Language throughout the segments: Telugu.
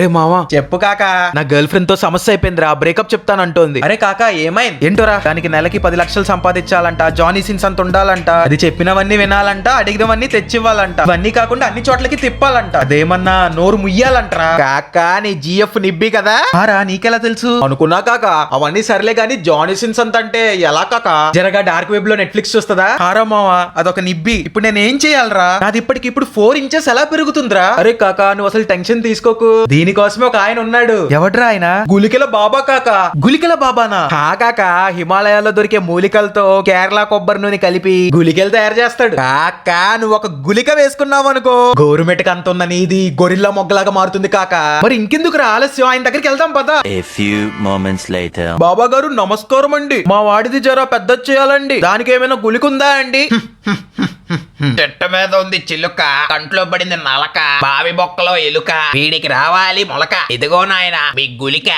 రే మావా చెప్పు కాక, నా గర్ల్ ఫ్రెండ్ తో సమస్య అయిపోయిందిరా, బ్రేకప్ చెప్తానంటోంది. అరే కాక ఏమైంది? ఏంటోరా, దానికి నెలకి 10 లక్షలు సంపాదించాలంట, జానీ సిన్స్ అంత ఉండాలంట, అది చెప్పినవన్నీ వినాలంట, అడిగినవన్నీ తెచ్చివ్వాలంట, ఇవన్నీ కాకుండా అన్ని చోట్లకి తిప్పాలంట, అదేమన్నా నోరు ముయ్యాలంటరా. కాక నీ జిఎఫ్ నిబ్బి కదా ఆరా, నీకెలా తెలుసు? అనుకున్నా కాక, అవన్నీ సర్లే గానీ జానీ సిన్స్ అంత అంటే ఎలా కాక? జరగా డార్క్ వెబ్ లో నెట్ఫ్లిక్స్ చూస్తుందా? ఆరా మావా, అదొక నిబ్బి. ఇప్పుడు నేను ఏం చేయాలరా? నాది ఇప్పటికిప్పుడు 4 ఇంచెస్ ఎలా పెరుగుతుందిరా? అరే కాక నువ్వు అసలు టెన్షన్ తీసుకోకు, దీనికోసమే ఒక ఆయన ఉన్నాడు. ఎవడ్రా ఆయన? గులికల బాబా కాక. గులికల బాబానా? కాక హిమాలయాల్లో దొరికే మూలికలతో కేరళ కొబ్బరి నూనె కలిపి గులికలు తయారు చేస్తాడు. కాక నువ్వు ఒక గులిక వేసుకున్నావు అనుకో, గోరుమెటకు అంత ఉన్న నీది గొరిల్లా మొగ్గలాగా మారుతుంది కాక. మరి ఇంకెందుకు ఆలస్యం, ఆయన దగ్గరికి వెళ్దాం పదా. బాబా గారు నమస్కారం అండి, మా వాడిది జరా పెద్ద చేయాలండి, దానికి ఏమైనా గులికుందా అండి? చెట్టు మీద ఉంది చిలుక, కంట్లో పడింది నలక, బావి బొక్కలో ఎలుక, వీడికి రావాలి మొలక, ఇదిగో నాయన మీ గులిక.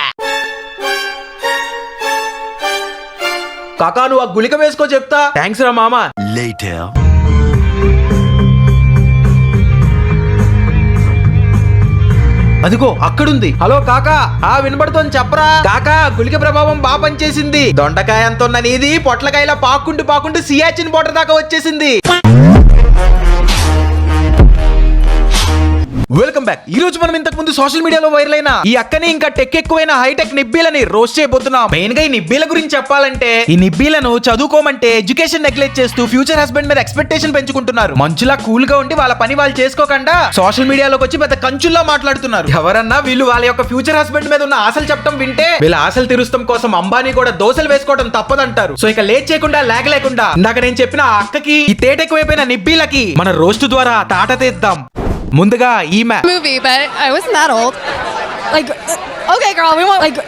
కాకా నువ్వు ఆ గులిక వేసుకో చెప్తా. థ్యాంక్స్ రా మామా. అదిగో అక్కడుంది. హలో కాకా, వినబడుతోంది చెప్పరా. కాకా గులిక ప్రభావం బాగా పనిచేసింది, దొండకాయ అంత ఉన్న నీది పొట్లకాయలా పాక్కుంటూ సియాచిన్ బోర్డర్ దాకా వచ్చేసింది. Welcome back. ఈ రోజు మనం ఇంతకు ముందు సోషల్ మీడియాలో వైరల్ అయిన ఈ అక్కని ఇంకా టెక్ ఎక్కువైన హైటెక్ నిబ్బీలని రోస్ట్ చేయబోతున్నాం. మెయిన్ గా ఈ నిబ్బీల గురించి చెప్పాలంటే, ఈ నిబ్బీలను చదువుకోమంటే ఎడ్యుకేషన్ నెగ్లెక్ట్ చేస్తూ ఫ్యూచర్ హస్బెండ్ మీద ఎక్స్పెక్టేషన్ పెంచుకుంటున్నారు. మంచులా కూల్ గా ఉండి వాళ్ళ పని వాళ్ళు చేసుకోకుండా సోషల్ మీడియాలోకి వచ్చి పెద్ద కంచుల్లా మాట్లాడుతున్నారు. ఎవరన్నా వీళ్ళు వాళ్ళ యొక్క ఫ్యూచర్ హస్బెండ్ మీద ఉన్న ఆశలు చెప్పడం వింటే, వీళ్ళ ఆశలు తీరుస్తాం కోసం అంబానీ కూడా దోశలు వేసుకోవడం తప్పదంటారు. సో ఇక లేట్ చేయకుండా లాగ్ లేకుండా ఇందాక నేను చెప్పిన ఆ అక్కకి, ఈ తేట ఎక్కువైపోయిన నిబ్బీలకి మన రోస్ట్ ద్వారా తాట తీద్దాం. ముందుగా ఈమె movie, but I wasn't that old. Like, okay, girl, we want like,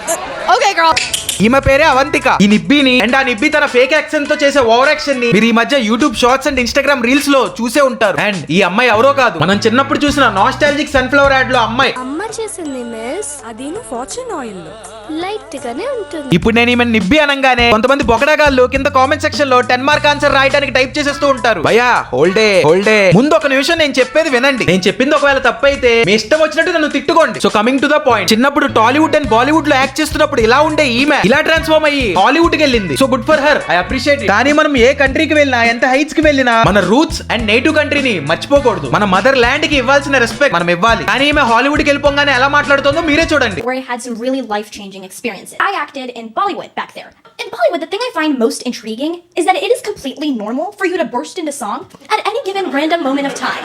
okay, girl. ఈమె పేరే అవంతిక. ఈ నిబ్బిని అండ్ ఆ నిబ్బి తన ఫేక్ యాక్సెంట్ తో చేసే ఓవర్ యాక్షన్ ని మీరు ఈ మధ్య YouTube shorts and Instagram reels లో చూసే ఉంటారు. అండ్ ఈ అమ్మాయి ఎవరో కాదు, మనం చిన్నప్పుడు చూసిన నాస్టాలజిక్ సన్ఫ్లవర్ యాడ్ లో అమ్మాయి. అమ్మ చేసింది మిస్, అది ఫార్చ్యూన్ ఆయిల్ లో లైట్ గానే ఉంటుంది. ఇప్పుడు నేను ఈమె నిబ్బి అనగానే కొంతమంది బొకడగాళ్ళు కింద కామెంట్ సెక్షన్ లో 10 మార్క్ ఆన్సర్ రాయడానికి టైప్ చేసేస్తూ ఉంటారు. భయ్యా హోల్డే ముందు ఒక నిమిషం నేను చెప్పేది వినండి. నేను చెప్పింది ఒకవేళ తప్పైతే మీ ఇష్టం వచ్చినట్టు నన్ను తిట్టుకోండి. So coming to the point, చిన్నప్పుడు టాలీవుడ్ అండ్ బాలీవుడ్ లో యాక్ట్ చేస్తున్నప్పుడు ఇలా ఉండే ఈమె ఇలా ట్రాన్స్ఫార్మ్ అయ్యి హాలీవుడ్ కి వెళ్ళింది. So good for her, I appreciate it. కానీ మనం ఏ కంట్రీకి వెళ్ళినా, ఎంత హైట్స్ కి వెళ్ళినా, మన రూట్స్ అండ్ నేటివ్ కంట్రీని మర్చిపోకూడదు. మన మదర్ ల్యాండ్ కి ఇవ్వాల్సిన రెస్పెక్ట్ మనం ఇవ్వాలి. కానీ ఈమె హాలీవుడ్ కి వెళ్ళిపోగానే ఎలా మాట్లాడుతుందో మీరే చూడండి. Where I had some really life-changing experiences. I acted in Bollywood back there. In Bollywood, the thing I find most intriguing is that it is completely normal for you to burst into song at any given random moment of time.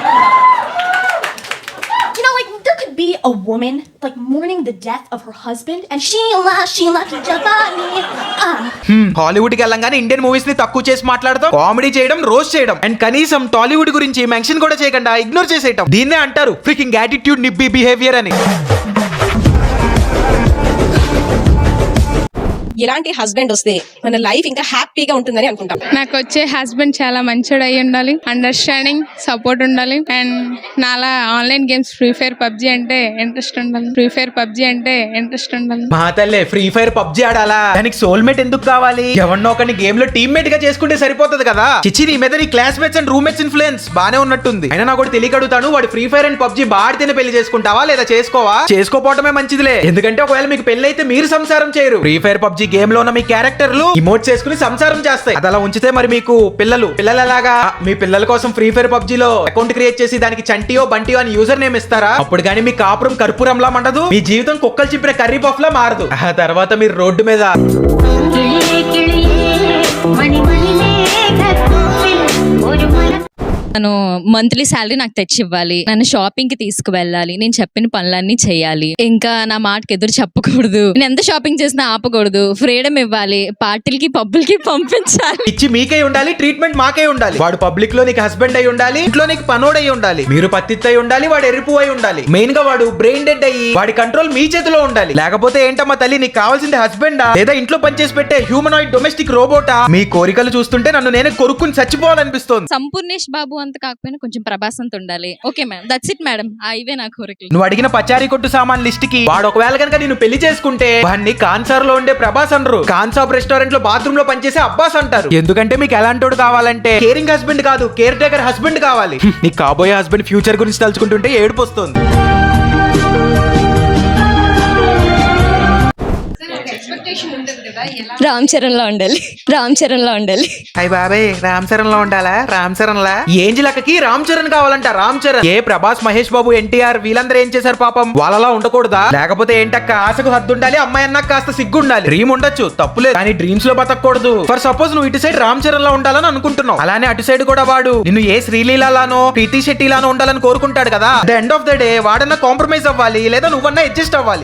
You know, like, there could be a woman, like, mourning the death of her husband, and Sheila Kijabani. Hollywood కి వెళ్ళంగానే ఇండియన్ మూవీస్ ని తక్కువ చేసి మాట్లాడతాం, కామెడీ చేయడం, రోస్ట్ చేయడం, అండ్ కనీసం టాలీవుడ్ గురించి మెన్షన్ కూడా చేయకుండా ఇగ్నోర్ చేసేయటం. దీన్నే అంటారు ఫ్రీకింగ్ యాటిట్యూడ్ నిబ్బి బిహేవియర్ అని. ఎలాంటి హస్బెండ్ వస్తే మన లైఫ్ ఇంకా హ్యాపీగా ఉంటుందని అనుకుంటాం. నాకు వచ్చే హస్బెండ్ చాలా మంచోడు అయి ఉండాలి, అండర్స్టాండింగ్, సపోర్ట్ ఉండాలి, అండ్ నాలా online games free fire PUBG అంటే ఇంట్రెస్ట్ ఉండాలి. మా తల్లే ఫ్రీ ఫైర్ పబ్జి ఆడాలా? దానికి సోల్మేట్ ఎందుకు కావాలి? ఎవరినో ఒకరిని గేమ్ లో టీమ్మేట్ గా చేసుకుంటే సరిపోతుంది కదా. చిచ్చి, నీ మీద నీ క్లాస్మేట్స్ అండ్ రూమ్మేట్స్ ఇన్ఫ్లుయెన్స్ బానే ఉన్నట్టుంది. అయినా నాకు కూడా తెలియకడుగుతాను, వాడు ఫ్రీ ఫైర్ అండ్ పబ్జి బాడితేనే పెళ్లి చేసుకుంటావా లేదా చేసుకోవా? చేసుకోపోవటమే మంచిదిలే, ఎందుకంటే ఒకవేళ మీకు పెళ్లి అయితే మీరు సంసారం చేయరు. ఫ్రీ ఫైర్ పబ్జి గేమ్ లో ఉన్న మీ క్యారెక్టర్లు ఇమోట్ చేసుకుని సంసారం చేస్తాయి. అది అలా ఉంచితే మరి మీకు పిల్లలు ఎలాగా? మీ పిల్లల కోసం ఫ్రీ ఫైర్ పబ్జిలో అకౌంట్ క్రియేట్ చేసి దానికి చంటియో బంటియో అని యూజర్ నేమ్ ఇస్తారా? అప్పుడు కానీ మీ కాపురం కర్పూరంలా మండదు, మీ జీవితం కుక్కలు చింపిన కర్రీ పఫ్ లా మారదు. ఆ తర్వాత మీరు రోడ్డు మీద తను మంత్లీ శాలరీ నాకు తెచ్చి ఇవ్వాలి, నన్ను షాపింగ్ కి తీసుకువెళ్ళాలి, నేను చెప్పిన పనులన్నీ చేయాలి, ఇంకా నా మాటకి ఎదురు చెప్పకూడదు, నేను ఎంత షాపింగ్ చేసినా ఆపకూడదు, ఫ్రీడమ్ ఇవ్వాలి, పార్టీలకి పబ్బులకి పంపించాలి. ఇచ్చి మీకై ఉండాలి, ట్రీట్మెంట్ మాకై ఉండాలి. వాడు పబ్లిక్ లో నీకు హస్బెండ్ అయి ఉండాలి, ఇంట్లో నీకు పనోడై ఉండాలి, మీరు పత్తిత్తై ఉండాలి, వాడు ఎరుపు అయి ఉండాలి. మెయిన్ గా వాడు బ్రెయిన్ డెడ్ అయ్యి వాడి కంట్రోల్ మీ చేతిలో ఉండాలి. లేకపోతే ఏంటమ్మా తల్లి, నీకు కావాల్సింది హస్బెండా లేదా ఇంట్లో పనిచేసి పెట్టే హ్యూమనాయిడ్ డొమెస్టిక్ రోబోటా? మీ కోరికలు చూస్తుంటే నన్ను నేనే కొరుక్కుని చచ్చిపోవాలనిపిస్తోంది. సంపూర్ణేష్ బాబు అంత కాకపోయినా కొంచెం ప్రభాస్ అంత ఉండాలి. Okay madam, that's it madam, ఇవే నా కోరికలు. నువ్వు అడిగిన పచారీ కొట్టు సామాన్ లిస్ట్ కి వాడు ఒకవేళ కనుక నేను పెళ్లి చేసుకుంటే వాడిని కాన్సార్ లో ఉండే ప్రభాస్ అనరు, కాన్సాప్ రెస్టారెంట్ లో బాత్రూమ్ లో పనిచేసే అబ్బాస్ అంటారు. ఎందుకంటే మీకు ఎలాంటోడు కావాలంటే కేరింగ్ హస్బెండ్ కాదు, కేర్ టేకర్ హస్బెండ్ కావాలి. నీకు కాబోయే హస్బెండ్ ఫ్యూచర్ గురించి తలుచుకుంటుంటే ఏడుపు వస్తుంది. రామ్ చరణ్ లా ఉండాలి. రామ్ చరణ్ లా ఉండాలి. అయ్య బాబాయ్ రామ్ చరణ్ లో ఉండాలా? రామ్ చరణ్ లా ఏంజిలక్కకి రామ్ చరణ్ కావాలంట. రామ్ చరణ్ ఏ ప్రభాస్, మహేష్ బాబు, ఎన్టీఆర్ వీళ్ళందరూ ఏం చేశారు పాపం? వాళ్ళలా ఉండకూడదా? లేకపోతే ఏంటక్క ఆశకు హద్దు ఉండాలి, అమ్మాయి అన్నా కాస్త సిగ్గు ఉండాలి. డ్రీమ్ ఉండొచ్చు తప్పులేదు, కానీ డ్రీమ్స్ లో బతకూడదు. ఫర్ సపోజ్ నువ్వు ఇటు సైడ్ రామ్ చరణ్ లో ఉండాలని అనుకుంటున్నావు, అలానే అటు సైడ్ కూడా వాడు నిన్ను ఏ శ్రీలీలానో ప్రీతి శెట్టిలానో ఉండాలని కోరుకుంటాడు కదా. The end of the day వాడన్నా కాంప్రమైజ్ అవ్వాలి, లేదా నువ్వన్నా అడ్జస్ట్ అవ్వాలి.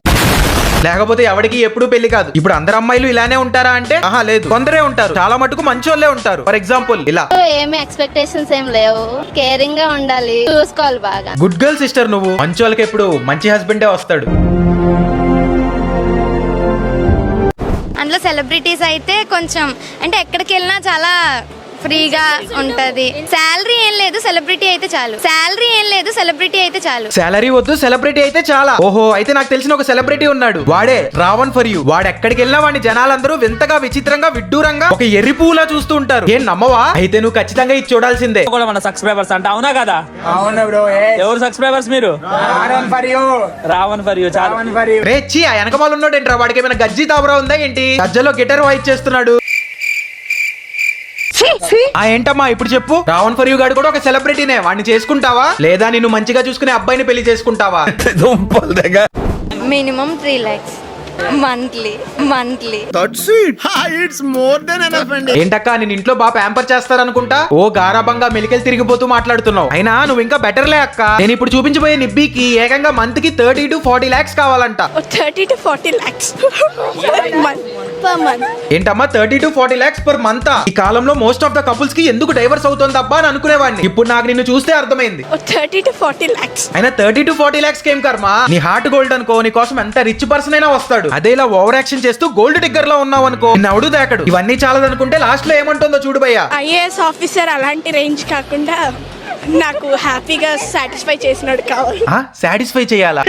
లేకపోతే ఎవరికి ఎప్పుడు పెళ్లి కాదు. ఇప్పుడు అందరు అమ్మాయిలు ఇలానే ఉంటారా అంటే ఆహా లేదు, కొందరే ఉంటారు. చాలా మటుకు మంచి వాళ్ళే ఉంటారు. ఫర్ ఎగ్జాంపుల్ ఇలా ఏమి ఎక్స్పెక్టేషన్స్ ఏం లేవు, కేరింగ్ గా ఉండాలి, చూసుకోవాలి బాగా. గుడ్ గర్ల్ సిస్టర్ నువ్వు. మంచి వాళ్ళకి ఎప్పుడు మంచి హస్బెండే వస్తాడు. అందులో సెలబ్రిటీస్ అయితే కొంచెం అంటే ఎక్కడికి వెళ్ళినా చాలా ఫ్రీగా ఉంటది. శాలరీ ఏం లేదు, సెలబ్రిటీ అయితే చాలు. శాలరీ ఏం లేదు, సెలబ్రిటీ అయితే చాలు. సాలరీ వద్దు, సెలబ్రిటీ అయితే చాలా. ఓహో, అయితే నాకు తెలిసిన ఒక సెలబ్రిటీ ఉన్నాడు, వాడే రావణ్ ఫర్ యూ. వాడు ఎక్కడికి వెళ్ళినా వాడిని జనాలందరూ వింతగా, విచిత్రంగా, విడ్డూరంగా ఒక ఎర్రి పువ్వులా చూస్తూ ఉంటారు. ఏం నమ్మవా? అయితే నువ్వు ఖచ్చితంగా ఇది చూడాల్సిందే. కూడా మన సబ్స్క్రైబర్స్ అంట, అవునా కదా? అవును బ్రో. ఎవరు సబ్స్క్రైబర్స్ మీరు? రావణ్ ఫర్ యూ చాలా. రే చి, ఆ వెనకమాల ఉన్నాడు ఏంట్రా? వాడికి ఏమైనా గజ్జి తాబరా ఉందా ఏంటి? గజ్జలో గిటార్ వాయిస్ చేస్తున్నాడు. ఆ ఏంటమ్మా ఇప్పుడు చెప్పు. రావణ్ ఫర్ యూ గాడు కూడా ఒక సెలబ్రిటీనే. వాడిని చేసుకుంటావా, లేదా నిన్ను మంచిగా చూసుకునే అబ్బాయిని పెళ్లి చేసుకుంటావా? Minimum 3 lakhs monthly. ఏంటక్క నేను ఇంట్లో బాగా ప్యాంపర్ చేస్తారనుకుంటా. ఓ గారాబంగా మెలికలు తిరిగిపోతూ మాట్లాడుతున్నావు. అయినా నువ్వు ఇంకా బెటర్లే అక్క. నేను ఇప్పుడు చూపించబోయే నిబ్బీకి ఏకంగా మంత్ కి 30 to 40 lakhs కావాలంట. 30 to 40 lakhs per month. ఏంటమ్మా 30 to 40 lakhs per month? ఈ కాలంలో మోస్ట్ ఆఫ్ ద కపుల్స్ కి ఎందుకు డైవర్స్ అవుతుంది అబ్బా అని అనుకునేవాడిని. ఇప్పుడు నాకు నిన్ను చూస్తే అర్థమైంది. 30 to 40 lakhs. అయినా 30 to 40 lakhs కేం కర్మ? నీ హార్ట్ గోల్డ్ అనుకో, నీ కోసం ఎంత రిచ్ పర్సన్ అయినా వస్తాడు. అదే ఇలా ఓవర్ యాక్షన్ చేస్తూ గోల్డ్ డిగ్గర్ లో ఉన్నావు అనుకో, నిన్ను దాకడు. ఇవన్నీ చాలదనుకుంటే లాస్ట్ లో ఏమంటుందో చూడు భయ్యా. ఐఏఎస్ ఆఫీసర్ అలాంటి రేంజ్ కాకుండా నాకు హ్యాపీగా సాటిస్ఫై చేసినాడు కావాలి. సాటిస్ఫై చేయాలా?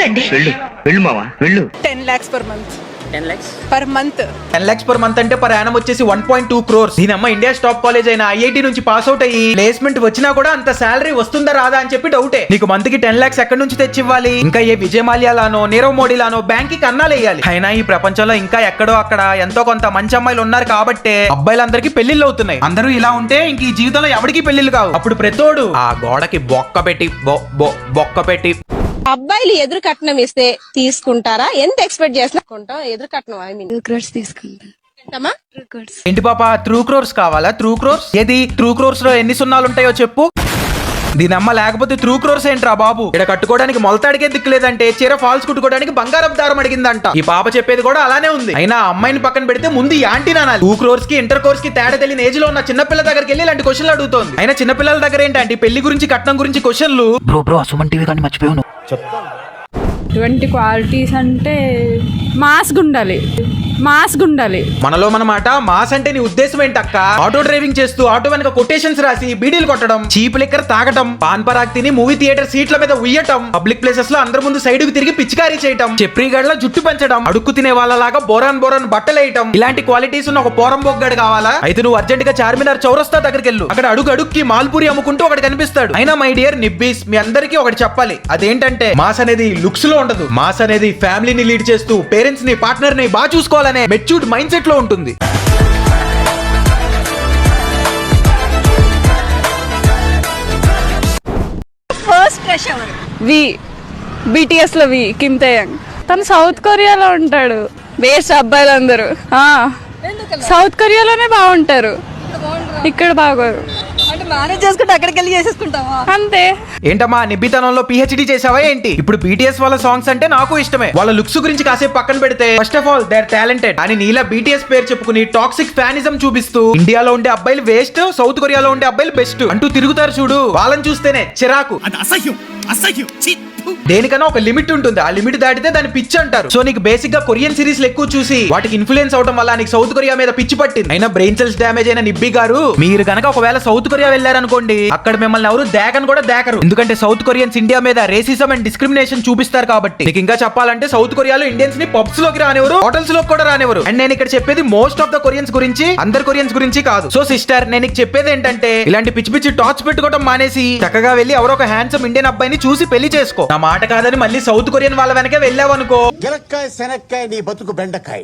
10 lakhs per month. 10 lakhs per month. 10 lakhs per month అంటే పర్ యానం వచ్చేసి 1.2 crores. దీనమ్మ ఇండియా టాప్ కాలేజ్ అయిన ఐఐటి నుంచి పాస్ అవుట్ అయ్యి ప్లేస్మెంట్ వచ్చినా కూడా అంత సాలరీ వస్తుందా రాదా అని చెప్పి డౌటే. నీకు మంత్ కి 10 lakhs ఎక్కడి నుంచి తెచ్చివ్వాలి? ఇంకా ఏ విజయ్ మాల్యాలానో, నీరవ్ మోడీలానో బ్యాంక్ కి కన్నాలు వేయాలి. అయినా ఈ ప్రపంచంలో ఇంకా ఎక్కడో అక్కడ ఎంతో కొంత మంచి అమ్మాయిలు ఉన్నారు కాబట్టే అబ్బాయిలందరికీ పెళ్లిళ్ళు అవుతున్నాయి. అందరూ ఇలా ఉంటే ఇంక ఈ జీవితంలో ఎవరికి పెళ్లిళ్ళు కావు. అప్పుడు ప్రతోడు ఆ గోడకి బొక్క పెట్టి అబ్బాయిలు ఎదురు కట్నం ఇస్తే తీసుకుంటారా? ఎంత ఎక్స్పెక్ట్ చేస్తున్నా? ఎదురు కట్నం ఐ మీన్ తీసుకుంటా. ఏంటి పాప ట్రూ క్రోర్స్ కావాలా? ట్రూ క్రోర్స్ ఏది? ట్రూ క్రోర్స్ లో ఎన్ని సున్నాలు ఉంటాయో చెప్పు. దీనమ్మ లేకపోతే ట్రూ క్రోర్స్ ఏంట్రా బాబు? ఇక్కడ కట్టుకోవడానికి మొలతాడికే దిక్కులేదంటే చీర ఫాల్స్ కుట్టుకోవడానికి బంగారపు దారం అడిగిందంట. ఈ పాప చెప్పేది కూడా అలానే ఉంది. అయినా అమ్మాయిని పక్కన పెడితే ముందు యాంటీ నానాలి. 2 crores కి ఇంటర్ కోర్స్ కి తేడా తెలియని ఏజ్ లో ఉన్న చిన్నపిల్ల దగ్గరికి వెళ్ళి ఇలాంటి క్వశ్చన్లు అడుగుతోంది. అయినా చిన్నపిల్లల దగ్గర ఏంటంటే పెళ్లి గురించి, కట్నం గురించి క్వశ్చన్లు. బ్రో సుమన్ టీవీ కానీ మర్చిపోయాను. ఇటువంటి క్వాలిటీస్ అంటే మాస్క్ ఉండాలి. మనలో మనమాట. మాస్ అంటే నీ ఉద్దేశం ఏంటక్క? ఆటో డ్రైవింగ్ చేస్తూ ఆటో వెనక కొటేషన్స్ రాసి బీడీలు కొట్టడం, చీప్ లిక్కర్ తాగటం, పాన్ పరాగ్ తిని మూవీ థియేటర్ సీట్ల మీద ఉయ్యటం, పబ్లిక్ ప్లేసెస్ లో అందరి ముందు సైడ్ కు తిరిగి పిచ్చికారీ చేయటం, చెప్రీగడ్ల జుట్టు పెంచడం, అడుక్కు తినే వాళ్ళలాగా బోరాన్ బట్టలు వేయటం, ఇలాంటి క్వాలిటీస్ ఉన్న ఒక పోరం బొగ్గాడు కావాలా? అయితే నువ్వు అర్జెంట్ గా చార్మినార్ చౌరస్తా దగ్గరికి వెళ్ళు. అక్కడ అడుగుకి మాల్పూరి అమ్ముకుంటూ ఒకటి కనిపిస్తాడు. అయినా మై డియర్ నిబ్బీస్, మీ అందరికీ ఒకటి చెప్పాలి. అదేంటంటే మాస్ అనేది లుక్స్ లో ఉండదు. మాస్ అనేది ఫ్యామిలీని లీడ్ చేస్తూ పేరెంట్స్ ని, పార్ట్నర్ ని బాగా చూసుకోవాలనే మెచ్యూర్డ్ మైండ్ సెట్ లో ఉంటుంది. ఫస్ట్ క్రష్ ఎవరు? BTS లో కిమ్ తేయంగ్. తను సౌత్ కొరియాలో ఉంటాడు. బేస్ట్ అబ్బాయిలందరూ సౌత్ కొరియాలోనే బాగుంటారు, ఇక్కడ బాగోరు. మేనేజ్ చేసుకుంటే అక్కడికి వెళ్ళి చేసేసుకుంటావా? అంతే. ఏంటమ్మా నిబ్బితనంలో PhD చేసావా ఏంటి? ఇప్పుడు BTS వాళ్ళ సాంగ్స్ అంటే నాకు ఇష్టమే. వాళ్ళ లుక్స్ గురించి కాసేపు పక్కన పెడితే first of all they are talented అని నీలా BTS పేరు చెప్పుకుని టాక్సిక్ ఫ్యానిజం చూపిస్తూ ఇండియాలో ఉండే అబ్బాయిలు వేస్ట్, సౌత్ కొరియాలో ఉండే అబ్బాయిలు బెస్ట్ అంటూ తిరుగుతారు చూడు. వాళ్ళని చూస్తేనే చిరాకు. దేనికన్నా ఒక లిమిట్ ఉంటుంది. ఆ లిమిట్ దాటితే దాన్ని పిచ్చి అంటారు. సో నీకు బేసిక్ గా కొరియన్ సిరీస్ ఎక్కువ చూసి వాటికి ఇన్ఫ్లుయెన్స్ అవడం వల్ల నీకు సౌత్ కొరియా మీద పిచ్చి పట్టింది. అయినా బ్రెయిన్ సెల్స్ డ్యామేజ్ అయిన నిబ్బి గారు, మీరు గనక ఒకవేళ సౌత్ కొరియా వెళ్ళారనుకోండి, అక్కడ మిమ్మల్ని ఎవరు దేకను కూడా దేకరు. ఎందుకంటే సౌత్ కొరియన్స్ ఇండియా మీద రేసిజం అండ్ డిస్క్రిమినేషన్ చూపిస్తారు కాబట్టి. నీకు ఇంకా చెప్పాలంటే సౌత్ కొరియాలో ఇండియన్స్ ని పబ్స్ లోకి రానివ్వరు, హోటల్స్ లోకి కూడా రానివ్వరు. అండ్ నేను ఇక్కడ చెప్పేది మోస్ట్ ఆఫ్ ద కొరియన్స్ గురించి, అందరు కొరియన్స్ గురించి కాదు. సో సిస్టర్, నేను నీకు చెప్పేది ఏంటంటే ఇలాంటి పిచ్చి పిచ్చి టార్చ్ పెట్టుకోవడం మానేసి చక్కగా వెళ్ళి ఎవరో ఒక హ్యాండ్సమ్ ఇండియన్ అబ్బాయిని చూసి పెళ్లి చేసుకో. నా మాట కాదని మళ్ళీ సౌత్ కొరియన్ వాళ్ళ వెనకే వెళ్ళావనుకో, గిలక్కాయ శనక్కాయ నీ బతుకు బెండకాయ.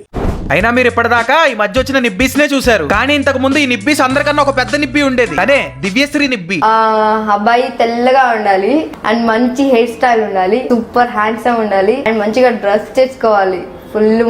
అయినా మీరు ఇప్పటిదాకా ఈ మధ్య వచ్చిన నిబ్బీస్ నే చూశారు, కానీ ఇంతకు ముందు ఈ నిబ్బీస్ అందరికన్నా ఒక పెద్ద నిబ్బి ఉండేది, అదే దివ్యశ్రీ నిబ్బి. అబ్బాయి తెల్లగా ఉండాలి అండ్ మంచి హెయిర్ స్టైల్ ఉండాలి, సూపర్ హ్యాండ్సమ్ ఉండాలి అండ్ మంచిగా డ్రెస్ చేసుకోవాలి, ఫుల్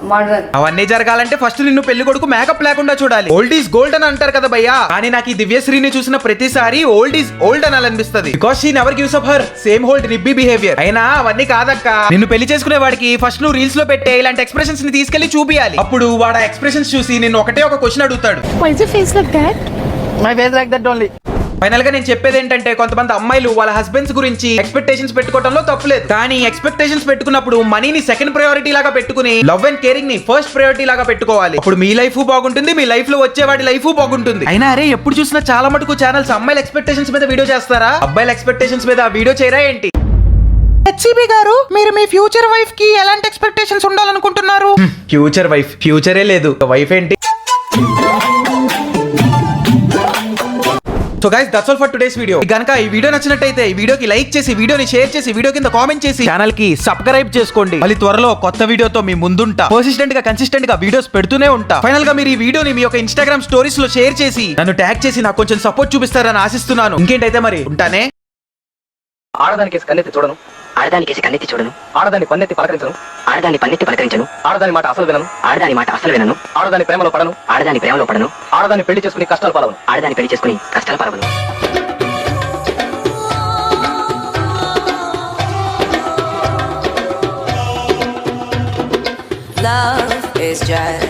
మోడర్న్. అవన్నీ జరగాలంటే ఫస్ట్ నిన్ను పెళ్లి కొడుకు మేకప్ లేకుండా చూడాలి. ఓల్డ్ ఈజ్ గోల్డ్ అని అంటారు కదా భయ్యా, కానీ నాకు ఈ దివ్యశ్రీని చూసిన ప్రతిసారి ఓల్డ్ ఈజ్ ఓల్డ్ అని అనిపిస్తుంది. Because she never gives up her same hold nibbi behaviour. అయినా అవన్నీ కాదక్క, నిన్ను పెళ్లి చేసుకునే వాడికి ఫస్ట్ నువ్వు రీల్స్ లో పెట్టే ఇలాంటి ఎక్స్ప్రెషన్స్ ని తీసుకెళ్లి చూపియాలి. అప్పుడు వాడు ఎక్స్ప్రెషన్స్ చూసి నిన్ను ఒకటే ఒక క్వశ్చన్ అడుగుతాడు, ఫైనల్ గా నేను చెప్పేది ఏంటంటే, కొంతమంది అమ్మాయిలు వాళ్ళ హస్బెండ్స్ గురించి ఎక్స్పెక్టేషన్స్ పెట్టుకోవడంలో తప్పులేదు, కానీ ఎక్స్పెక్టేషన్స్ పెట్టుకున్నప్పుడు మనీని సెకండ్ ప్రయారిటీ లాగా పెట్టుకుని లవ్ అండ్ కేరింగ్ ని ఫస్ట్ ప్రయారిటీ లాగా పెట్టుకోవాలి. అప్పుడు మీ లైఫ్ బాగుంటుంది, మీ లైఫ్ లో వచ్చేవాడి లైఫ్ బాగుంటుంది. అయినా అరే ఎప్పుడు చూసినా చాలా మటుకు ఛానల్స్ అమ్మాయిల ఎక్స్పెక్టేషన్స్ మీద వీడియో చేస్తారా, అబ్బాయిల ఎక్స్పెక్టేషన్స్ మీద వీడియో చేయరా ఏంటి? హెచ్సిబి గారు, మీరు మీ ఫ్యూచర్ వైఫ్ కి ఎలాంటి ఎక్స్పెక్టేషన్స్ ఉండాలనుకుంటున్నారు? ఫ్యూచర్ వైఫ్, ఫ్యూచరే లేదు, వైఫ్ ఏంటి? So guys, that's all for today's video. గనుక ఈ వీడియో నచ్చినట్టయితే ఈ వీడియోకి లైక్ చేసి, వీడియోని షేర్ చేసి, వీడియో కింద కామెంట్ చేసి, ఛానల్ కి సబ్స్క్రైబ్ చేసుకోండి. మళ్ళీ త్వరలో కొత్త వీడియోతో మీ ముందుంటా. పర్సిస్టెంట్ గా కన్సిస్టెంట్ గా వీడియోస్ పెడుతూనే ఉంటా. ఫైనల్ గా మీరు ఈ వీడియోని మీ యొక్క ఇన్స్టాగ్రామ్ స్టోరీస్ లో షేర్ చేసి నన్ను ట్యాగ్ చేసి నాకు కొంచెం సపోర్ట్ చూపిస్తారని ఆశిస్తున్నాను. ఇంకేంటైతే మరి ఉంటానే. ఆడదానికి కన్నెత్తి చూడను, ఆడదానికి కన్నెత్తి చూడను, ఆడదాన్ని పన్నెత్తి పలకరించను, ఆడదాన్ని పన్నెత్తి పలకరించను, ఆడదాని మాట అసలు వినను, ఆడదాని మాట అసలు వినను, ఆడదాని ప్రేమలో పడను, ఆడదాని ప్రేమలో పడను, ఆడదాన్ని పెళ్లి చేసుకుని కష్టాలు పాలవను, ఆడదాన్ని పెళ్లి చేసుకుని కష్టాలు పాలవను. Love is just